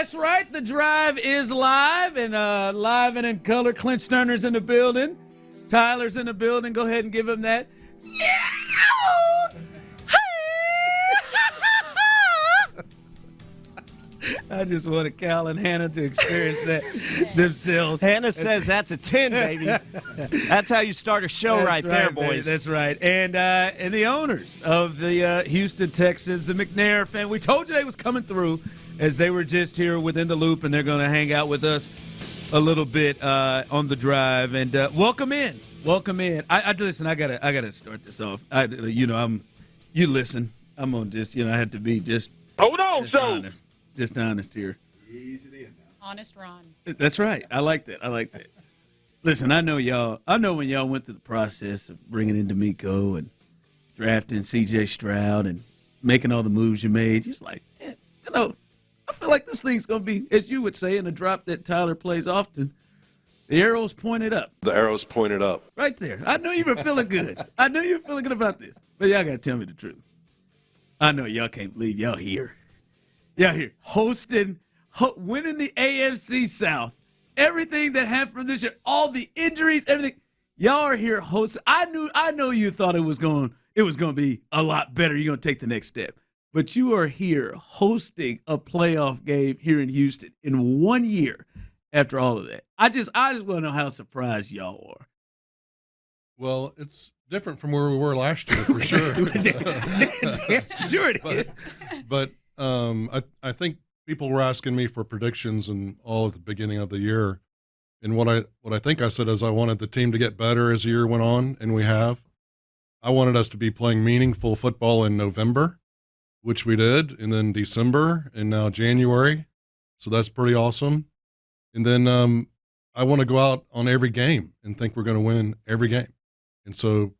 That's right. The Drive is live and live and in color. Clint Stoerner's in the building. Tyler's in the building. Go ahead and give him that. I just wanted Cal and Hannah to experience that themselves. Hannah says that's a 10, baby. That's how you start a show right there, boys. Baby, that's right. And the owners of the Houston Texans, the McNair family, we told you they was coming through as they were just here within the loop, and they're going to hang out with us a little bit on the Drive. And welcome in. Welcome in. I listen, I gotta start this off. You listen. I'm gonna just, I had to be just hold on, just honest. Just honest here. Easy in now. Honest Ron. That's right. I like that. Listen, I know when y'all went through the process of bringing in D'Amico and drafting C.J. Stroud and making all the moves you made, you're just like, I feel like this thing's going to be, as you would say, in a drop that Tyler plays often, the arrow's pointed up. The arrow's pointed up. Right there. I knew you were feeling good. I knew you were feeling good about this. But y'all got to tell me the truth. I know y'all can't believe y'all here. Y'all here hosting, winning the AFC South. Everything that happened this year, all the injuries, everything. Y'all are here hosting. I know you thought it was going to be a lot better. You're going to take the next step. But you are here hosting a playoff game here in Houston in 1 year after all of that. I just want to know how surprised y'all are. Well, it's different from where we were last year for sure. Sure it is. But I think people were asking me for predictions and all at the beginning of the year. And what I think I said is I wanted the team to get better as the year went on, and we have. I wanted us to be playing meaningful football in November, which we did, and then December, and now January. So that's pretty awesome. And then I want to go out on every game and think we're going to win every game. And so,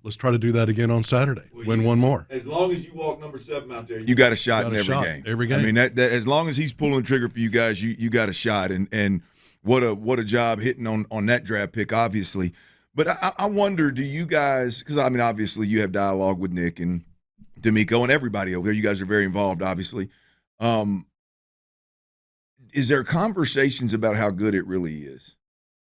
let's try to do that again on Saturday. Win one more. As long as you walk number 7 out there, you got a shot in every game. Every game. I mean, that as long as he's pulling the trigger for you guys, you got a shot. And what a job hitting on that draft pick, obviously. But I wonder, do you guys – because, I mean, obviously you have dialogue with Nick and D'Amico and everybody over there. You guys are very involved, obviously. Is there conversations about how good it really is?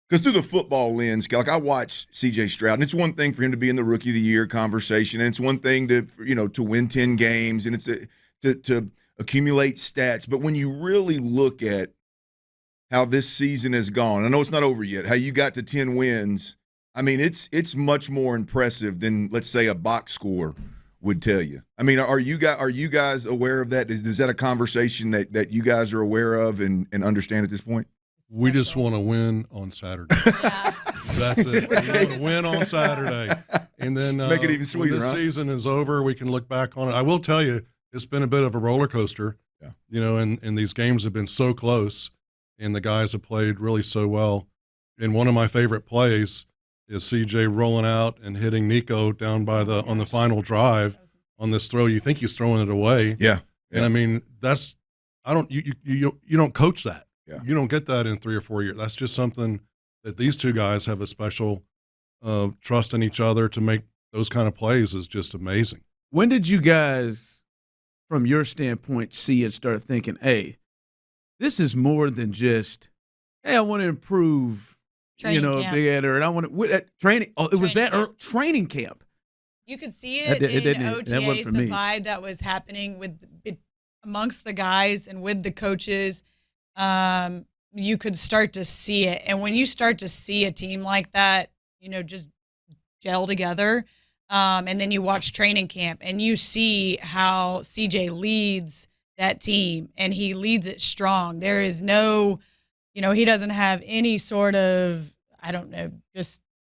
Because through the football lens, like I watch C.J. Stroud, and it's one thing for him to be in the Rookie of the Year conversation, and it's one thing to win 10 games, and it's to accumulate stats. But when you really look at how this season has gone, I know it's not over yet, how you got to 10 wins, I mean, it's much more impressive than, let's say, a box score would tell you. I mean, are you guys aware of that? Is that a conversation that you guys are aware of and understand at this point? We just want to win on Saturday. Yeah. That's it. We want to win on Saturday. And then make it even sweeter, when this season is over, we can look back on it. I will tell you, it's been a bit of a roller coaster. Yeah. And these games have been so close, and the guys have played really so well. And one of my favorite plays is CJ rolling out and hitting Nico down on the final drive on this throw. You think he's throwing it away. Yeah. And I mean, you don't coach that. Yeah. You don't get that in 3 or 4 years. That's just something that these two guys have a special trust in each other to make those kind of plays is just amazing. When did you guys, from your standpoint, see and start thinking, hey, this is more than just, hey, I want to improve, Training camp. and I want to training. Oh, it was that training camp. You could see it in OTAs, the vibe that was happening amongst the guys and with the coaches. You could start to see it. And when you start to see a team like that, just gel together, and then you watch training camp and you see how CJ leads that team and he leads it strong. There is no, he doesn't have any sort of,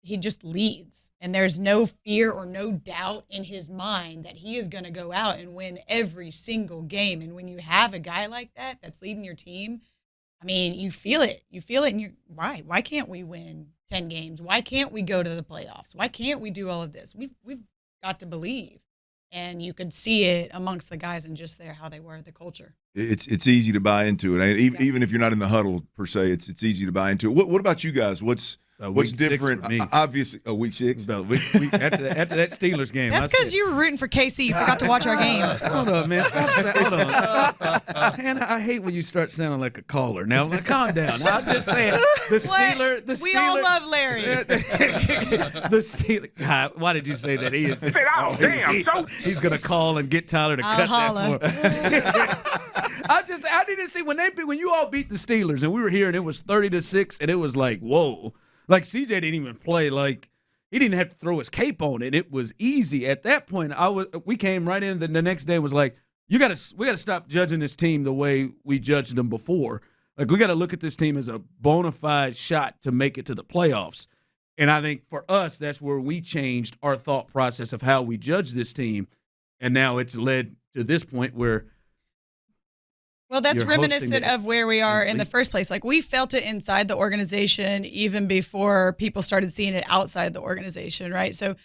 he just leads. And there's no fear or no doubt in his mind that he is going to go out and win every single game. And when you have a guy like that that's leading your team, I mean, you feel it. You feel it, and you're right. Why can't we win 10 games? Why can't we go to the playoffs? Why can't we do all of this? We've got to believe, and you could see it amongst the guys and just how they were, the culture. It's easy to buy into it. Even if you're not in the huddle per se, it's easy to buy into it. What about you guys? What's What's different? Obviously, week 6. After that Steelers game. That's because you were rooting for KC. You forgot to watch our games. Hold on, man. Hold on. Stop. Hannah, I hate when you start sounding like a caller. Now, calm down. I'm just saying. The Steelers. We all love Larry. The Steelers. Why did you say that? He is just, he's going to call and get Tyler to cut that for him. I didn't see when you all beat the Steelers and we were here and it was 30-6 and it was like, whoa. Like CJ didn't even play, like he didn't have to throw his cape on it. It was easy. At that point, we came right in the next day and was like, we gotta stop judging this team the way we judged them before. Like we gotta look at this team as a bona fide shot to make it to the playoffs. And I think for us, that's where we changed our thought process of how we judge this team. And now it's led to this point where well, that's reminiscent of where we are in the first place. Like we felt it inside the organization even before people started seeing it outside the organization, right? So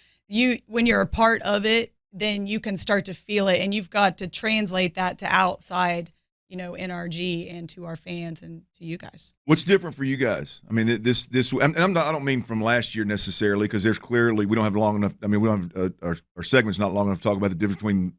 when you're a part of it, then you can start to feel it, and you've got to translate that to outside, NRG and to our fans and to you guys. What's different for you guys? I mean, this, and I don't mean from last year necessarily, because there's clearly we don't have long enough. I mean, we don't have our segment's not long enough to talk about the difference between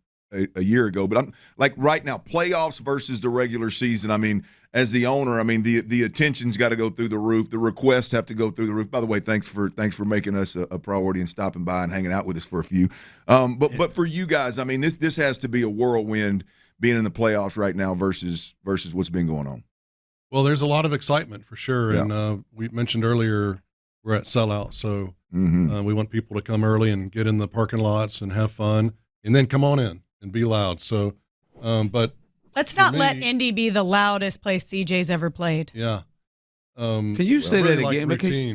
a year ago, but I'm like right now, playoffs versus the regular season. I mean, as the owner, I mean the attention's got to go through the roof. The requests have to go through the roof. By the way, thanks for making us a priority and stopping by and hanging out with us for a few. But for you guys, I mean this has to be a whirlwind being in the playoffs right now versus what's been going on. Well, there's a lot of excitement for sure, yeah. And we mentioned earlier we're at sellout, so we want people to come early and get in the parking lots and have fun, and then come on in and be loud. So, but let's not let Indy be the loudest place CJ's ever played. Yeah. Can you say that again?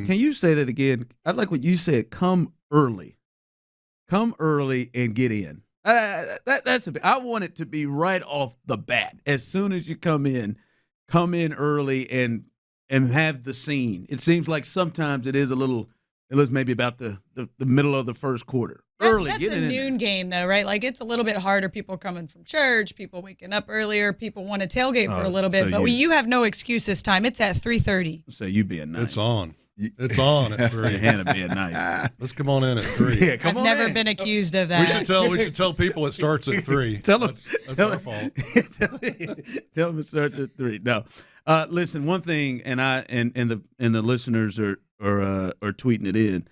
Can you say that again? I like what you said. Come early and get in. That's I want it to be right off the bat. As soon as you come in early and have the scene. It seems like sometimes it is maybe about the middle of the first quarter. Early, that's a noon game, though, right? Like, it's a little bit harder. People coming from church, people waking up earlier, people want to tailgate for a little bit. But you have no excuse this time. It's at 3:30. So you being nice. It's on. It's on at 3. Hannah being nice. Let's come on in at 3. Yeah, I've never been accused of that. We should tell people it starts at 3. That's our fault. Tell them it starts at 3. No, listen. One thing, and the listeners are tweeting it in.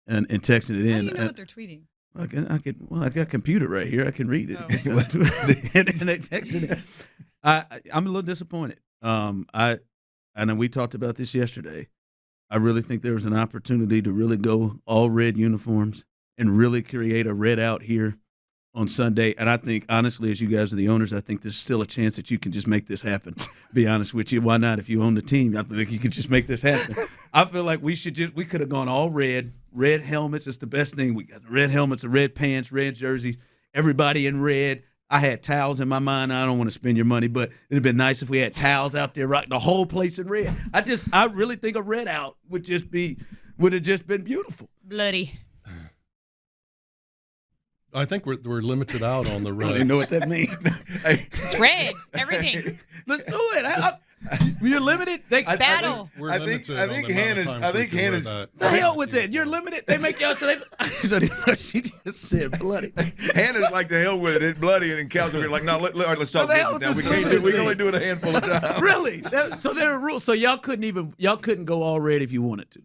And texting it in. How do you know what they're tweeting? I got a computer right here. I can read it. Oh. and they texted it. I'm a little disappointed. I know we talked about this yesterday. I really think there was an opportunity to really go all red uniforms and really create a red out here on Sunday. And I think, honestly, as you guys are the owners, I think there's still a chance that you can just make this happen. Be honest with you. Why not? If you own the team, I think you could just make this happen. I feel like we could have gone all red helmets. It's the best thing. We got the red helmets, the red pants, red jerseys, everybody in red. I had towels in my mind. I don't want to spend your money, but it'd been nice if we had towels out there, rocking the whole place in red. I really think a red out would have just been beautiful. Bloody. I think we're limited out on the red. I don't even know what that means. It's red. Everything. Let's do it. You're limited. Battle. I think Hannah's. The hell with that. You're limited. They make y'all say. She just said bloody. Hannah's like the hell with it, bloody, and then Cal's over here like, no, let's talk business now. We can only do it a handful of times. Really? So there are rules. So y'all couldn't go all red if you wanted to.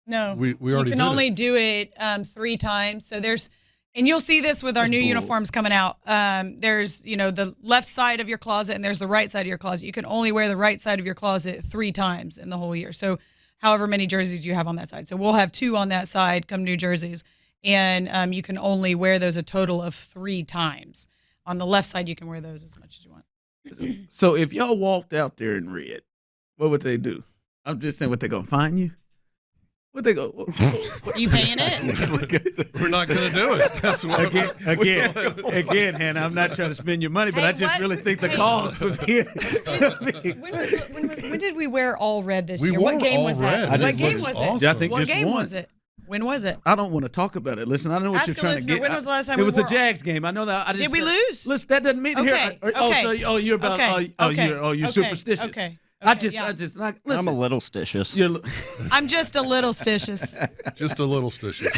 No. We already. You can only do it 3 times. So there's. And you'll see this with our new uniforms coming out. There's, the left side of your closet and there's the right side of your closet. You can only wear the right side of your closet 3 times in the whole year. So however many jerseys you have on that side. So we'll have 2 on that side, come new jerseys. And you can only wear those a total of 3 times. On the left side, you can wear those as much as you want. So if y'all walked out there in red, what would they do? I'm just saying, what, they going to fine you? What they go? You paying it? We're not going to do it. That's what again, Hannah. I'm not trying to spend your money, but I just really think the cause would be. When did we wear all red this year? What game was that? What game was it? I think what just game once. was it? When was it? I don't want to talk about it. Listen, I know what you're trying to get. When was the last time it was a Jags game? I know that. Did we lose? Listen, that doesn't mean okay. here. You're about. You're superstitious. Okay. I just like. Listen, I'm a little stitious. I'm just a little stitious. Just a little stitious.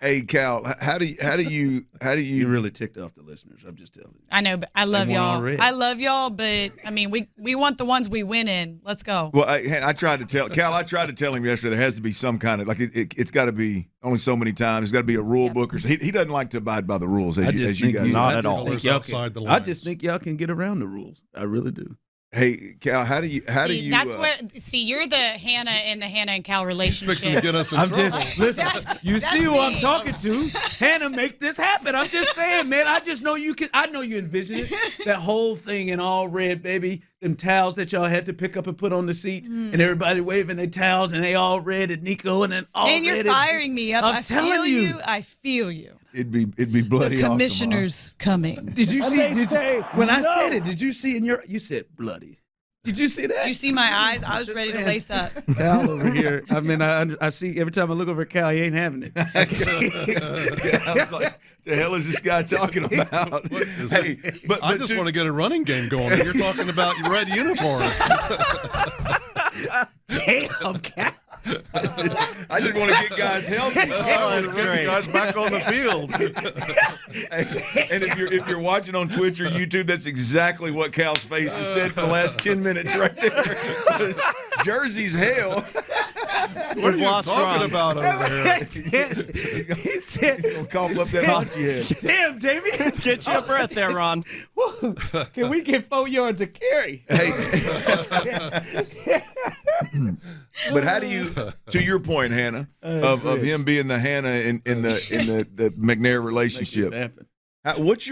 Hey, Cal, how do you? You really ticked off the listeners. I'm just telling you. I know, but I love They want y'all. all red. I love y'all, but I mean, we want the ones we win in. Let's go. Well, I tried to tell Cal. I tried to tell him yesterday. There has to be some kind of it's got to be only so many times. There's got to be a rule book or so. He doesn't like to abide by the rules. As you guys not know. at all. Outside the lines. I just think y'all can get around the rules. I really do. Hey, Cal, how do you? That's where. See, you're the Hannah in the Hannah and Cal He's relationship. fixing to get us in I'm trouble. just listen. You That's see who I'm me. talking to? Hannah, make this happen. I'm just saying, man. I just know you can. I know you envision it. That whole thing in all red, baby. Them towels that y'all had to pick up and put on the seat, and everybody waving their towels, and they all red, and Nico, and then all And red. you're firing me up. I'm I telling feel you. I feel you. It'd be bloody The awesome. commissioner's coming. Did you see? When I said it, did you see in your? You said bloody. Did you see that? Did you see my eyes? I was ready to lace up. Cal over here. I mean, I see every time I look over at Cal, he ain't having it. I was like, the hell is this guy talking about? Hey, but I just want to get a running game going. You're talking about red uniforms. Damn, Cal. I just want to get guys healthy. That's great. Guys back on the field. And if you're watching on Twitch or YouTube, that's exactly what Cal's face has said for the last 10 minutes right there. Jersey's hell. What are you talking about over here? He said, He'll cough up that hot you had. damn, Davey. Get your breath there, Ron. Woo. Can we get 4 yards of carry? But how do you, to your point, Hannah, of him being the Hannah in the McNair relationship? What's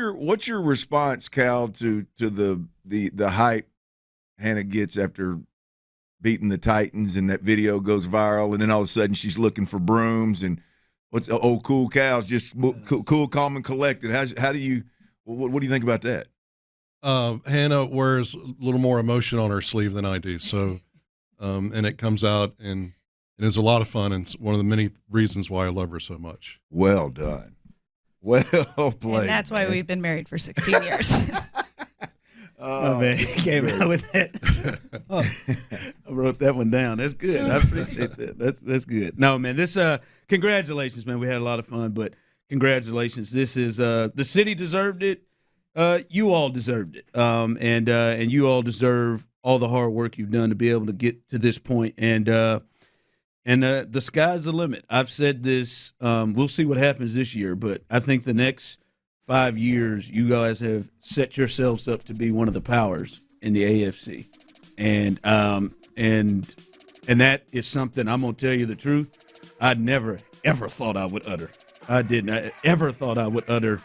your response, Cal, to the hype Hannah gets after beating the Titans and that video goes viral, and then all of a sudden she's looking for brooms and cool Cal's just cool, calm, and collected. How do you? What do you think about that? Hannah wears a little more emotion on her sleeve than I do, so and it comes out and it's a lot of fun, and it's one of the many reasons why I love her so much. Well done, well played. And that's why we've been married for 16 years. Oh, man, he came out with that. I wrote that one down. That's good. I appreciate that. That's good. No, man, this congratulations, man. We had a lot of fun, but congratulations. This is the city deserved it. You all deserved it. And you all deserve all the hard work you've done to be able to get to this point. And the sky's the limit. I've said this. We'll see what happens this year, but I think the next 5 years, you guys have set yourselves up to be one of the powers in the AFC, and that is something I'm gonna tell you the truth. I never ever thought I would utter. I didn't ever thought I would utter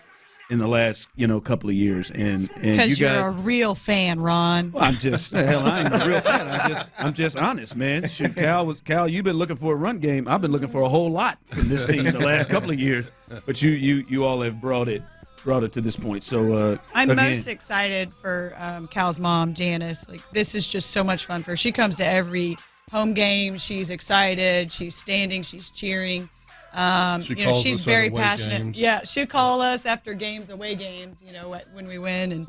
in the last couple of years, and Because you guys, you're a real fan, Ron. well, I'm just I ain't a real fan. I'm just honest, man. Shoot, Cal, you've been looking for a run game. I've been looking for a whole lot from this team the last couple of years, but you all have brought it to this point. So I'm again, most excited for Cal's mom, Janice. Like, this is just so much fun for her. She comes to every home game. She's excited. She's standing. She's cheering. She's very passionate. Games. Yeah, she'll call us after games, away games, when we win. And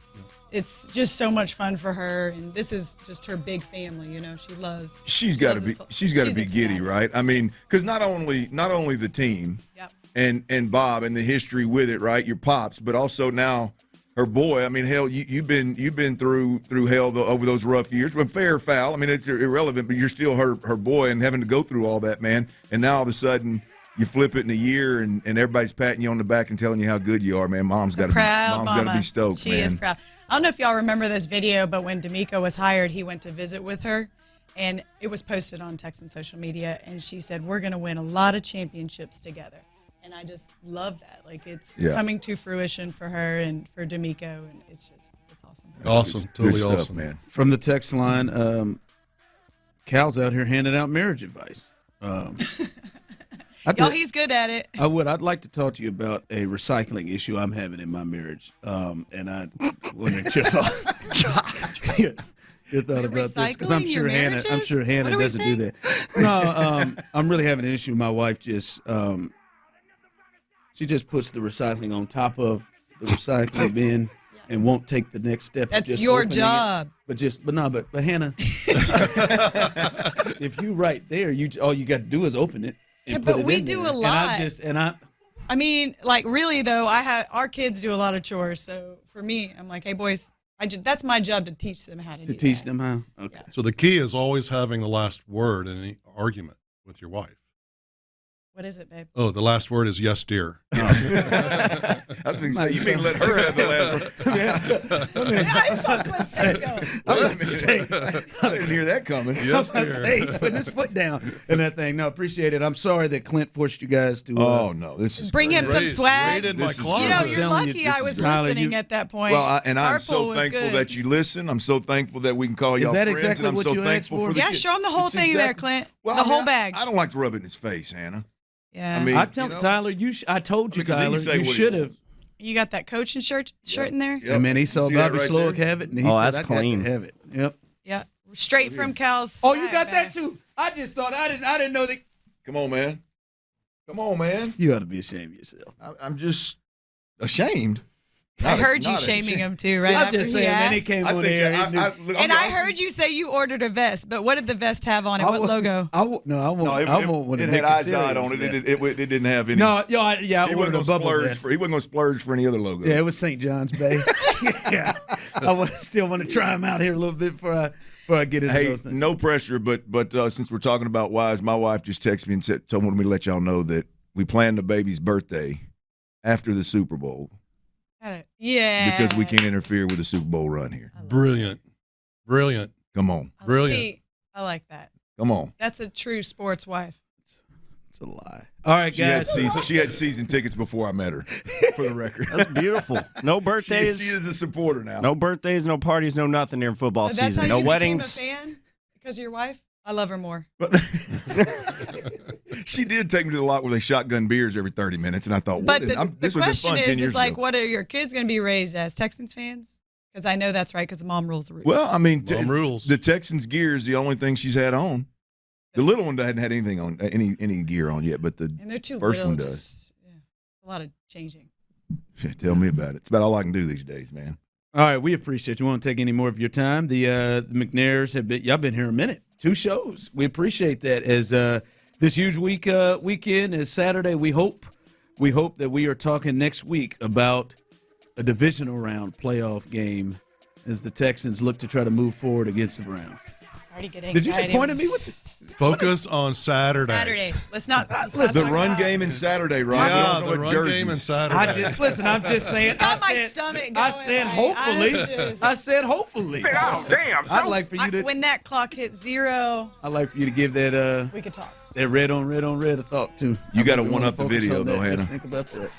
it's just so much fun for her. And this is just her big family. She loves. She's got to be giddy, right? I mean, because not only the team. Yep. And Bob and the history with it, right? Your pops, but also now her boy. I mean, hell, you've been through hell over those rough years. But fair or foul, I mean, it's irrelevant. But you're still her boy, and having to go through all that, man. And now all of a sudden you flip it in a year, and everybody's patting you on the back and telling you how good you are, man. Mom's got to be stoked, she man. She is proud. I don't know if y'all remember this video, but when D'Amico was hired, he went to visit with her. And it was posted on Texan social media, and she said, "We're going to win a lot of championships together." And I just love that. Like, it's coming to fruition for her and for D'Amico, and it's awesome. Awesome. Totally Good stuff, awesome, man. From the text line, Cal's out here handing out marriage advice. He's good at it. I'd like to talk to you about a recycling issue I'm having in my marriage. And I wondered your thought. Your thought about this, because I'm sure Hannah doesn't do that. No, I'm really having an issue. My wife just she just puts the recycling on top of the recycling bin, and won't take the next step. That's your job. But Hannah, if you right there, all you got to do is open it. And put but it we in do there. a lot. I mean, like really though, our kids do a lot of chores. So for me, I'm like, hey boys, that's my job to teach them how to do teach that. them how. Okay. So the key is always having the last word in any argument with your wife. What is it, babe? Oh, the last word is yes, dear. I was going to say, you mean let her have the last word? I didn't hear that coming. Yes, dear. Putting his foot down and that thing. No, appreciate it. I'm sorry that Clint forced you guys to. No, this is bring him some swag. Raided my closet. You know, you're lucky I was listening at that point. Well, I'm so thankful that you listen. I'm so thankful that we can call y'all friends. Exactly and I'm so thankful for the show him the whole thing there, Clint. Well, the whole bag. I don't like to rub it in his face, Hannah. Yeah. I mean, I tell Tyler, I told you, Tyler, you should have. You got that coaching shirt in there? Yep. I mean, he saw Bobby Slowick have it, and he said, that's I clean. got to have it. Yep. Yeah. Straight from Cal's. Oh, you got that too? I just thought I didn't know that. Come on, man. Come on, man. You ought to be ashamed of yourself. I'm just ashamed. I heard you shaming him too, right? I'm just saying, then he came on there. I heard you say you ordered a vest, but what did the vest have on it? What logo? I won't. It had eyesight on it. It didn't have any. No, I he wasn't going to splurge for any other logo. Yeah, it was St. John's Bay. Yeah, I still want to try him out here a little bit before I get into those things. No pressure, but since we're talking about wives, my wife just texted me and told me to let y'all know that we planned the baby's birthday after the Super Bowl. Yeah. Because we can't interfere with the Super Bowl run here. Brilliant. Come on. Brilliant. I like that. Come on. That's a true sports wife. It's a lie. All right, guys. She had season tickets before I met her, for the record. That's beautiful. No birthdays. She is a supporter now. No birthdays, no parties, no nothing during football That's season. How no you weddings. Became a fan? Because of your wife? I love her more. She did take me to the lot where they shotgun beers every 30 minutes, and I thought, this would have been fun 10 years ago. What are your kids going to be raised as? Texans fans? Because I know that's right, because mom rules the roost. Well, I mean, mom rules. The Texans gear is the only thing she's had on. The little one hadn't had anything on, any gear on yet, but and they're too first little, one does. A lot of changing. Tell me about it. It's about all I can do these days, man. All right, we appreciate you. We won't take any more of your time. The McNairs y'all been here a minute. 2 shows. We appreciate that. As this huge weekend is Saturday, we hope that we are talking next week about a divisional round playoff game as the Texans look to try to move forward against the Browns. Did you just point at me with the Focus on Saturday. Let's not the run game and Saturday, right? Yeah, the run game and Saturday. I'm just saying. I said hopefully. Oh, damn. I'd like for you to. When that clock hits 0. I'd like for you to give that. We could talk. That red on red a thought too. You got to one up the video though, Hannah. Just think about that.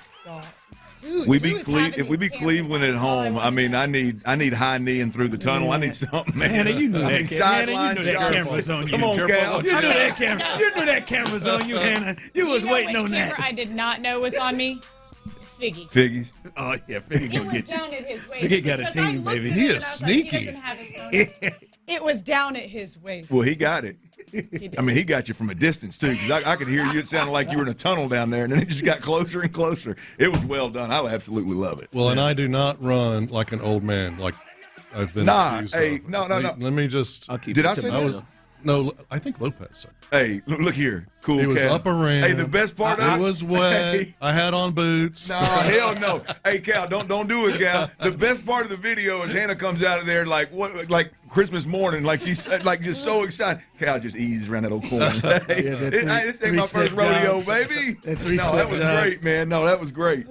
If we beat Cleveland at home, I mean, I need high knee and through the tunnel. I need something, man. Hannah, you knew that. Sideline camera's on you. Come on, Cal. You knew that camera's on you, Hannah. You was waiting on that. I did not know was on me. Figgies. Oh yeah, Figgy gonna get you. Down at his waist. Figgy got a team, baby. He is sneaky. It was down at his waist. Well, he got it. I mean, he got you from a distance, too, because I could hear you. It sounded like you were in a tunnel down there, and then it just got closer and closer. It was well done. I absolutely love it. Well, and I do not run like an old man, like I've been accused of. No. Let me just. Did I say that? No, I think Lopez said. Hey, look here. Cool. It was Cal. up a rim. Hey, the best part of it. It was wet. I had on boots. No, hell no. Hey, Cal, don't do it, Cal. The best part of the video is Hannah comes out of there like Christmas morning, like she's like just so excited. Cal just eases around that old corner. This ain't my first rodeo, baby. No, that was great, man. No, that was great.